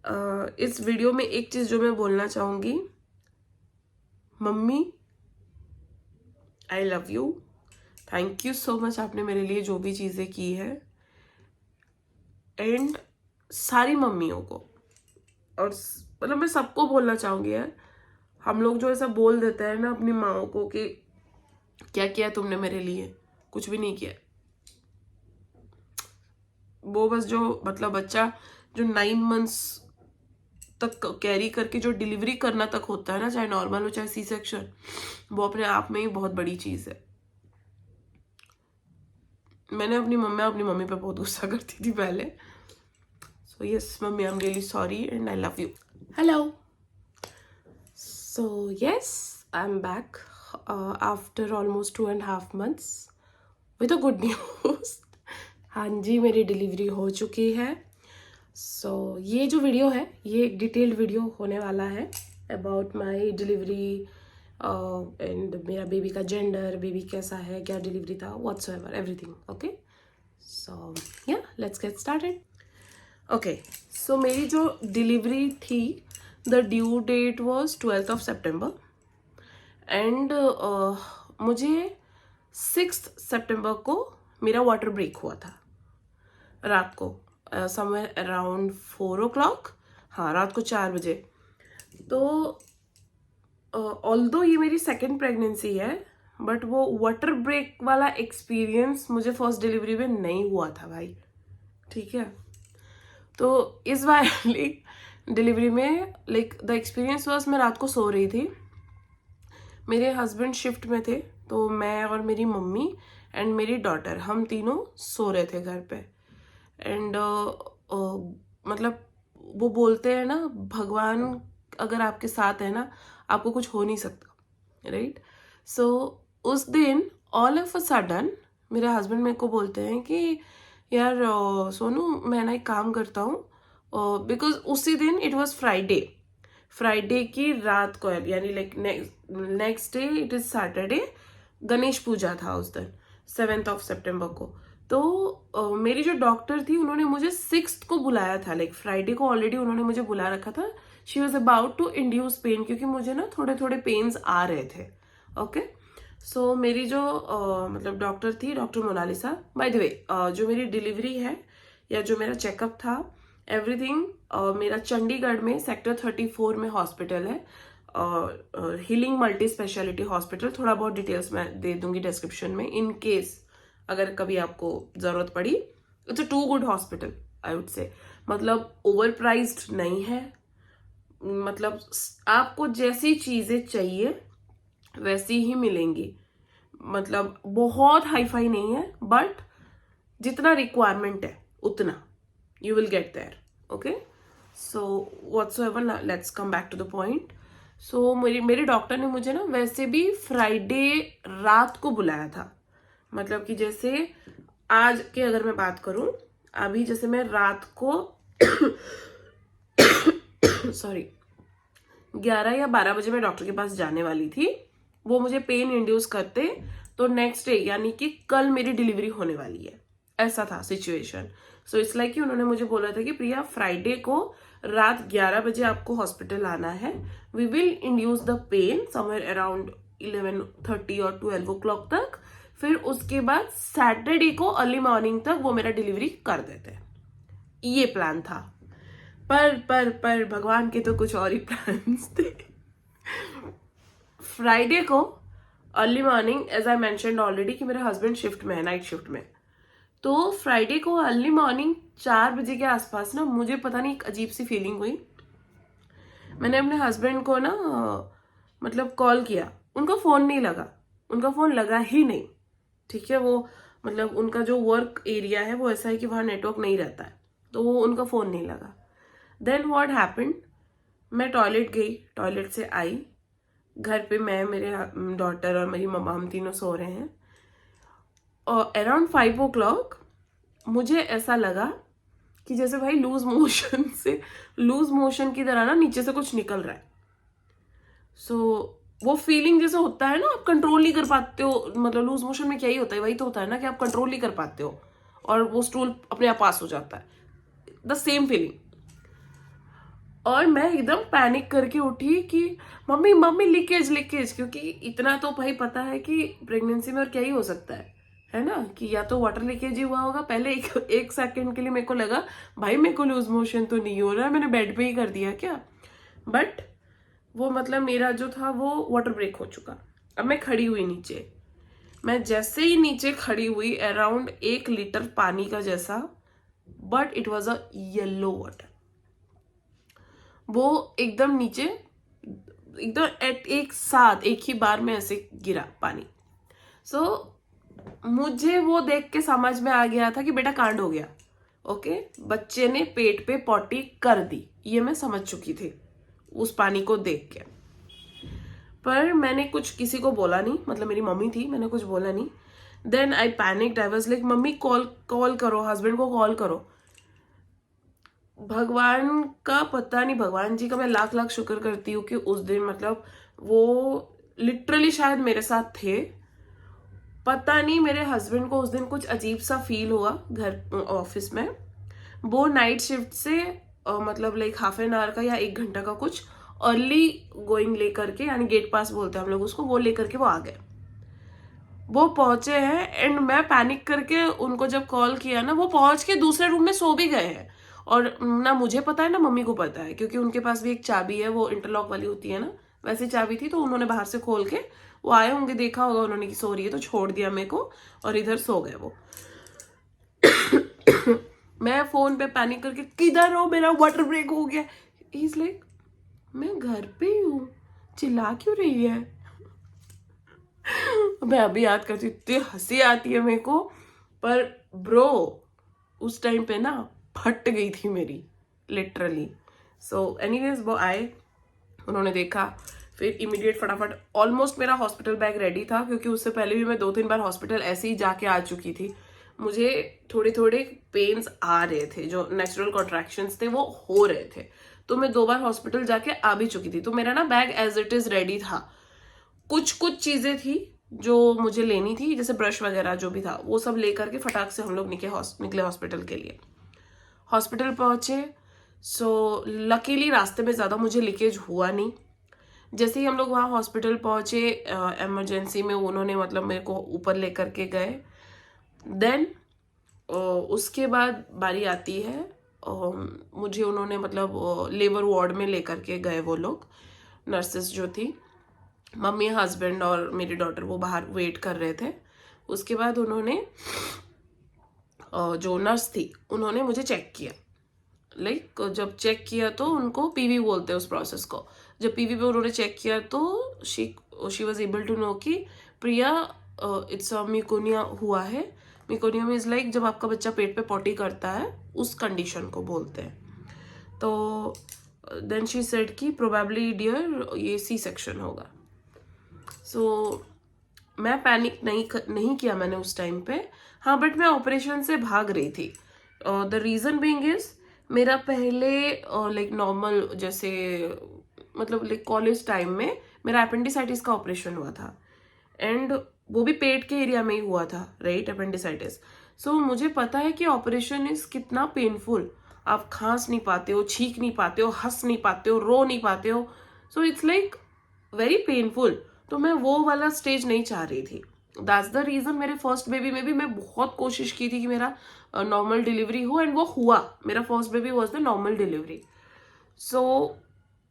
इस वीडियो में एक चीज जो मैं बोलना चाहूंगी, mummy I love you, thank you so much, आपने मेरे लिए जो भी चीजें की है। एंड सारी मम्मियों को, और मतलब मैं सबको बोलना चाहूंगी यार, हम लोग जो ऐसा बोल देते हैं ना अपनी माओ को कि क्या किया तुमने मेरे लिए, कुछ भी नहीं किया। वो बस जो मतलब बच्चा जो 9 मंथ्स तक कैरी करके जो डिलीवरी करना तक होता है ना, चाहे नॉर्मल हो चाहे सी सेक्शन, वो अपने आप में ही बहुत बड़ी चीज है। मैंने अपनी मम्मी पे बहुत गुस्सा करती थी पहले। So yes mummy, I am really sorry and I love you. Hello, so yes I am back after almost 2.5 months with a good news. हाँ जी, मेरी डिलीवरी हो चुकी है। सो ये जो वीडियो है ये एक डिटेल्ड वीडियो होने वाला है अबाउट माई डिलीवरी एंड मेरा बेबी का जेंडर, बेबी कैसा है, क्या डिलीवरी था, व्हाट्सएवर एवरीथिंग। ओके, सो या let's get started. Okay, so मेरी जो डिलीवरी थी, the due date was 12th of September and मुझे 6th September को मेरा वाटर ब्रेक हुआ था रात को, समवेयर अराउंड 4 o'clock, हाँ रात को 4 बजे। तो ऑल्दो ये मेरी सेकेंड प्रेगनेंसी है, बट वो वाटर ब्रेक वाला एक्सपीरियंस मुझे फर्स्ट डिलीवरी में नहीं हुआ था भाई, ठीक है। तो इस वाली डिलीवरी में लाइक द एक्सपीरियंस वॉज, मैं रात को सो रही थी, मेरे हस्बैंड शिफ्ट में थे, तो मैं और मेरी मम्मी एंड मेरी डॉटर हम तीनों सो रहे थे घर पे। एंड मतलब वो बोलते हैं ना, भगवान अगर आपके साथ है ना, आपको कुछ हो नहीं सकता, राइट। सो उस दिन ऑल ऑफ अ सडन मेरे हस्बैंड मेरे को बोलते हैं कि यार सोनू, मैं ना एक काम करता हूँ, बिकॉज उसी दिन इट वॉज फ्राइडे की रात को, यानी like next day it is Saturday, Ganesh Puja था उस दिन 7th of September को। तो मेरी जो डॉक्टर थी उन्होंने मुझे 6th को बुलाया था, लाइक फ्राइडे को ऑलरेडी उन्होंने मुझे बुला रखा था। She was about to induce pain, क्योंकि मुझे ना थोड़े थोड़े पेन्स आ रहे थे। ओके, सो मेरी जो मतलब डॉक्टर थी, doctor Monalisa, by the way जो मेरी डिलीवरी है या जो मेरा चेकअप था एवरीथिंग, मेरा चंडीगढ़ में सेक्टर 34 में हॉस्पिटल है, हीलिंग मल्टी स्पेशलिटी हॉस्पिटल। थोड़ा बहुत डिटेल्स मैं दे दूंगी डिस्क्रिप्शन में इन केस अगर कभी आपको जरूरत पड़ी। It's a too good hospital I would say, मतलब ओवर प्राइज्ड नहीं है, मतलब आपको जैसी चीजें चाहिए वैसी ही मिलेंगी, मतलब बहुत हाई फाई नहीं है, बट जितना रिक्वायरमेंट है उतना you will get there. Okay, so whatsoever, let's come back to the point. So मेरे डॉक्टर ने मुझे ना वैसे भी फ्राइडे रात को बुलाया था, मतलब कि जैसे आज के अगर मैं बात करूं, अभी जैसे मैं रात को सॉरी 11 या 12 बजे मैं डॉक्टर के पास जाने वाली थी, वो मुझे पेन इंड्यूस करते तो नेक्स्ट डे यानी कि कल मेरी डिलीवरी होने वाली है, ऐसा था सिचुएशन। सो इट्स लाइक कि उन्होंने मुझे बोला था कि प्रिया फ्राइडे को रात 11 बजे आपको हॉस्पिटल आना है, we will induce the pain somewhere around 11:30 और 12 o'clock तक, फिर उसके बाद सैटरडे को अर्ली मॉर्निंग तक वो मेरा डिलीवरी कर देते हैं। ये प्लान था, पर भगवान के तो कुछ और ही प्लान्स थे। फ्राइडे को early morning, as I mentioned already कि मेरे हस्बैंड शिफ्ट में है, नाइट शिफ्ट में, तो फ्राइडे को अर्ली मॉर्निंग 4 बजे के आसपास ना मुझे पता नहीं एक अजीब सी फीलिंग हुई। मैंने अपने हस्बैंड को ना मतलब कॉल किया, उनका फोन नहीं लगा, उनका फोन लगा ही नहीं, ठीक है। वो मतलब उनका जो वर्क एरिया है वो ऐसा है कि वहां नेटवर्क नहीं रहता है, तो वो उनका फोन नहीं लगा। देन व्हाट हैपेंड, मैं टॉयलेट गई, टॉयलेट से आई, घर पे मैं, मेरे डॉटर और मेरी मम्मा, हम तीनों सो रहे हैं, और अराउंड 5 o'clock मुझे ऐसा लगा कि जैसे भाई लूज मोशन की तरह ना नीचे से कुछ निकल रहा है। सो वो फीलिंग जैसे होता है ना, आप कंट्रोल नहीं कर पाते हो, मतलब लूज मोशन में क्या ही होता है, वही तो होता है ना कि आप कंट्रोल नहीं कर पाते हो और वो स्टूल अपने आप पास हो जाता है, द सेम फीलिंग। और मैं एकदम पैनिक करके उठी कि मम्मी मम्मी लीकेज लीकेज, क्योंकि इतना तो भाई पता है कि प्रेगनेंसी में और क्या ही हो सकता है ना, कि या तो वाटर लीकेज ही हुआ होगा। पहले एक सेकंड के लिए मेरे को लगा भाई मेरे को लूज मोशन तो नहीं हो रहा है, मैंने बेड पे ही कर दिया क्या। बट वो मतलब मेरा जो था वो वाटर ब्रेक हो चुका। अब मैं खड़ी हुई नीचे, मैं जैसे ही नीचे खड़ी हुई अराउंड 1 लीटर पानी का जैसा, but it was a yellow water. वो एकदम नीचे एकदम एक साथ एक ही बार में ऐसे गिरा पानी। सो मुझे वो देख के समझ में आ गया था कि बेटा कांड हो गया। ओके, बच्चे ने पेट पे पॉटी कर दी, ये मैं समझ चुकी थी उस पानी को देख के। पर मैंने कुछ किसी को बोला नहीं, मतलब मेरी मम्मी थी, मैंने कुछ बोला नहीं। Then I panicked, I was like mummy call करो, हस्बैंड को कॉल करो। भगवान का पता नहीं, भगवान जी का मैं लाख लाख शुक्र करती हूँ कि उस दिन मतलब वो लिटरली शायद मेरे साथ थे। पता नहीं मेरे हस्बैंड को उस दिन कुछ अजीब सा फील हुआ घर ऑफिस में। वो नाइट शिफ्ट से मतलब लाइक हाफ एन आवर का या 1 घंटा का कुछ अर्ली गोइंग लेकर के, यानी गेट पास बोलते हैं हम लोग उसको, वो लेकर के वो आ गए। वो पहुंचे हैं एंड मैं पैनिक करके उनको जब कॉल किया ना, वो पहुंच के दूसरे रूम में सो भी गए हैं। और ना मुझे पता है ना मम्मी को पता है, क्योंकि उनके पास भी एक चाबी है, वो इंटरलॉक वाली होती है ना, वैसी चाबी थी। तो उन्होंने बाहर से खोल के वो आए होंगे, देखा होगा उन्होंने कि सो रही है, तो छोड़ दिया मेरे को और इधर सो गए वो। मैं फोन पे पैनिक करके किधर हो, मेरा वाटर ब्रेक हो गया। इज लाइक मैं घर पे ही हूँ, चिल्ला क्यों रही है। मैं अभी याद करती हूँ, इतनी हंसी आती है मेरे को। पर ब्रो उस टाइम पे ना फट गई थी मेरी लिटरली। सो एनीवेज वो आए, उन्होंने देखा, फिर इमीडिएट फटाफट ऑलमोस्ट मेरा हॉस्पिटल बैग रेडी था, क्योंकि उससे पहले भी मैं 2-3 बार हॉस्पिटल ऐसे ही जाके आ चुकी थी। मुझे थोड़े थोड़े पेन्स आ रहे थे, जो नेचुरल कॉन्ट्रैक्शंस थे वो हो रहे थे, तो मैं 2 बार हॉस्पिटल जाके आ भी चुकी थी। तो मेरा ना bag as it is ready था। कुछ चीजें थी जो मुझे लेनी थी, जैसे ब्रश वगैरह जो भी था वो सब लेकर के फटाक से हम लोग निकले हॉस्पिटल के लिए। हॉस्पिटल पहुंचे, सो लकीली रास्ते में ज़्यादा मुझे लीकेज हुआ नहीं। जैसे ही हम लोग वहाँ हॉस्पिटल पहुंचे, इमरजेंसी में उन्होंने मतलब मेरे को ऊपर लेकर के गए। देन उसके बाद बारी आती है, मुझे उन्होंने मतलब लेबर वार्ड में लेकर के गए वो लोग, नर्सेस जो थी, मम्मी हस्बैंड और मेरी डॉटर वो बाहर वेट कर रहे थे। उसके बाद उन्होंने जो नर्स थी उन्होंने मुझे चेक किया। लाइक जब चेक किया तो उनको पीवी बोलते हैं उस प्रोसेस को। जब पीवी पे उन्होंने चेक किया तो she was able to know कि प्रिया इट्स मिकोनिया हुआ है। मिकोनिया में इज लाइक जब आपका बच्चा पेट पे पॉटी करता है उस कंडीशन को बोलते हैं। तो देन शी सेड कि प्रोबेबली डियर ये सी सेक्शन होगा। सो मैं पैनिक नहीं किया मैंने उस टाइम पे। हाँ, बट मैं ऑपरेशन से भाग रही थी। द रीजन बीइंग इज मेरा पहले लाइक नॉर्मल जैसे मतलब लाइक कॉलेज टाइम में मेरा अपेंडिसाइटिस का ऑपरेशन हुआ था, एंड वो भी पेट के एरिया में ही हुआ था, राइट, अपेंडिसाइटिस। सो मुझे पता है कि ऑपरेशन इज कितना पेनफुल। आप खांस नहीं पाते हो, छींक नहीं पाते हो, हंस नहीं पाते हो, रो नहीं पाते हो। So it's like very painful. तो मैं वो वाला स्टेज नहीं चाह रही थी। दैट्स द रीजन मेरे फर्स्ट बेबी में भी मैं बहुत कोशिश की थी कि मेरा नॉर्मल डिलीवरी हो, एंड वो हुआ। मेरा first baby was the normal delivery. So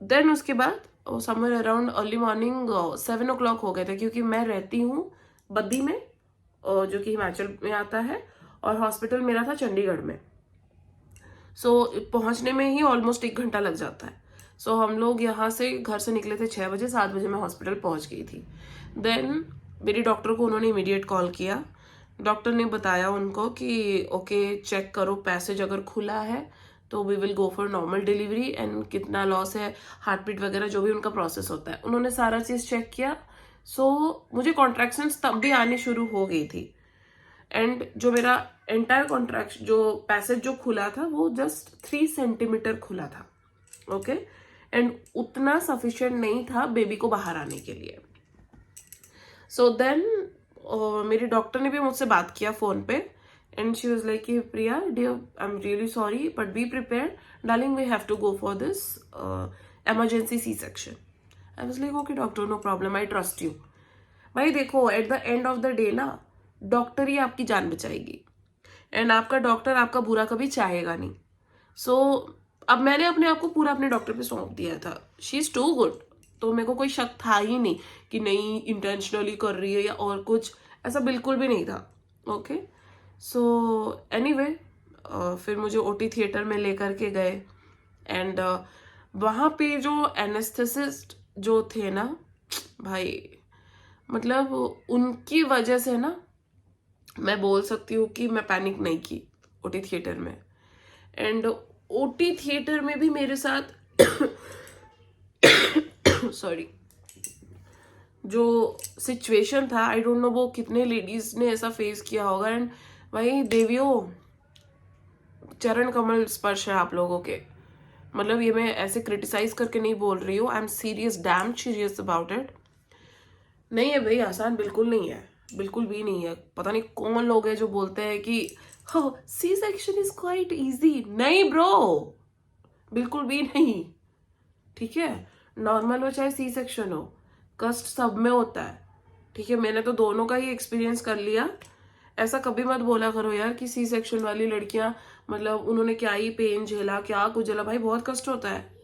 then उसके बाद somewhere around early morning 7 o'clock हो गए थे, क्योंकि मैं रहती हूँ बद्दी में, जो कि हिमाचल में आता है, और हॉस्पिटल मेरा था चंडीगढ़ में। सो पहुंचने में ही ऑलमोस्ट 1 घंटा लग जाता है। सो हम लोग यहाँ से घर से निकले थे 6 बजे, 7 बजे मैं हॉस्पिटल पहुंच गई थी। देन मेरी डॉक्टर को उन्होंने इमीडिएट कॉल किया। डॉक्टर ने बताया उनको कि ओके चेक करो, पैसेज अगर खुला है तो we will go for normal delivery, and कितना लॉस है, हार्ट बीट वगैरह जो भी उनका प्रोसेस होता है, उन्होंने सारा चीज़ चेक किया। सो मुझे कॉन्ट्रैक्शंस तब भी आनी शुरू हो गई थी, एंड जो मेरा एंटायर कॉन्ट्रैक्शन जो पैसेज जो खुला था वो जस्ट 3 सेंटीमीटर खुला था। ओके, एंड उतना सफिशिएंट नहीं था बेबी को बाहर आने के लिए। सो देन मेरी डॉक्टर ने भी मुझसे बात किया फोन पे, And she was like, Priya, dear, I'm really sorry, but be prepared. Darling, we have to go for this emergency C-section. I was like, okay, doctor, no problem. I trust you. भाई देखो, at the end of the day ना, doctor ही आपकी जान बचाएगी. And आपका doctor आपका बुरा कभी चाहेगा नहीं. सो अब मैंने अपने आप को पूरा अपने डॉक्टर पे सौंप दिया था. She is too good. तो मेरे को कोई शक था ही नहीं कि नहीं इंटेंशनली कर रही है या और कुछ, ऐसा बिल्कुल भी नहीं था. ओके. सो एनीवे, फिर मुझे ओटी थिएटर में लेकर के गए. एंड वहाँ पे जो एनेस्थेसिस्ट जो थे ना भाई, मतलब उनकी वजह से ना मैं बोल सकती हूँ कि मैं पैनिक नहीं की ओटी थिएटर में. एंड ओटी थिएटर में भी मेरे साथ सॉरी जो सिचुएशन था, आई डोंट नो वो कितने लेडीज ने ऐसा फेस किया होगा. एंड भाई देवियों, चरण कमल स्पर्श है आप लोगों के. मतलब ये मैं ऐसे क्रिटिसाइज करके नहीं बोल रही हूँ. I am serious, dam serious about it. नहीं है भाई, आसान बिल्कुल नहीं है, बिल्कुल भी नहीं है. पता नहीं कौन लोग हैं जो बोलते हैं कि C section is quite easy. नहीं ब्रो, बिल्कुल भी नहीं. ठीक है, नॉर्मल हो चाहे सी सेक्शन हो, कष्ट सब में होता है. ठीक है, मैंने तो दोनों का ही एक्सपीरियंस कर लिया. ऐसा कभी मत बोला करो यार कि सी सेक्शन वाली लड़कियां मतलब उन्होंने क्या ही पेन झेला, क्या कुछ झेला. भाई बहुत कष्ट होता है.